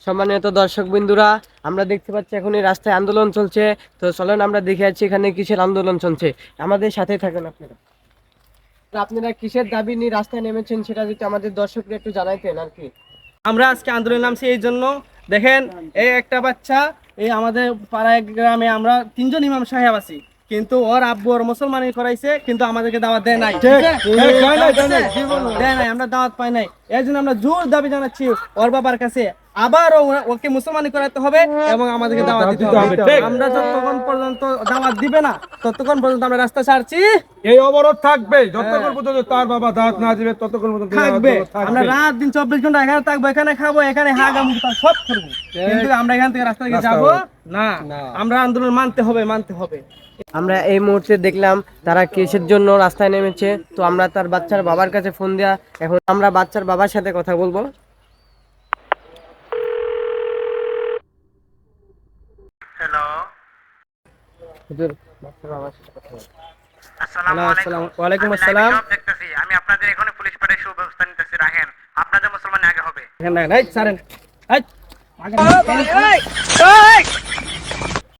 সম্মানিত দর্শক বিন্দুরা, আমরা দেখতে পাচ্ছি এখন এই রাস্তায় আন্দোলন চলছে। তো চলেন আমরা দেখে যাচ্ছি এখানে কিসের আন্দোলন চলছে। আমাদের সাথে থাকেন আপনারা। তো আপনারা কিসের দাবি নিয়ে রাস্তায় নেমেছেন সেটা যদি আমাদের দর্শকরা একটু জানাইতেন আর কি। আমরা আজকে আন্দোলনে নামছি এই জন্য, দেখেন এই একটা বাচ্চা, এই আমাদের পাড়ায় গ্রামে আমরা তিনজন ইমাম সাহেব আছি, কিন্তু ওর আব্বু ওর মুসলমানি করাইছে, কিন্তু আমাদেরকে দাওয়াত দেয় নাই। দেয় নাই, আমরা দাওয়াত পাই নাই। এর জন্য আমরা জোর দাবি জানাচ্ছি ওর বাবার কাছে, আবার ওকে মুসলমানি করাতে হবে এবং আমাদেরকে দাওয়াত দিতে হবে। আমরা যতক্ষণ পর্যন্ত দাওয়াত দিবে না ততক্ষণ পর্যন্ত আমরা রাস্তা ছাড়ছি, এই অবরোধ থাকবে যতক্ষণ পর্যন্ত তার বাবা দাঁত না দিবে, ততক্ষণ পর্যন্ত থাকবে। আমরা রাত দিন 24 ঘন্টা এখানে থাকবো, এখানে খাবো, এখানে হাগামু সব করবো, কিন্তু আমরা এখান থেকে রাস্তা থেকে যাবো না। আমরা আন্দোলন মানতে হবে। আমরা এই মুহূর্তে দেখলাম তারা কিসের জন্য রাস্তায় নেমেছে। তো আমরা তার বাচ্চার বাবার কাছে ফোন দেয়া, এখন আমরা বাচ্চার বাবার সাথে কথা বলবো। হ্যালো, হুজুর, বাচ্চার বাবার সাথে কথা বলবো। আসসালামু আলাইকুম। ওয়ালাইকুম আমি আসসালাম। লাইভে সব দেখতেছি। আমি আপনাদের এখানে পুলিশ পাঠিয়ে সুব্যবস্থা নিতেছি। রাখেন, আপনাদের মুসলমান আগে হবে। এখানে নাই ছাড়েন।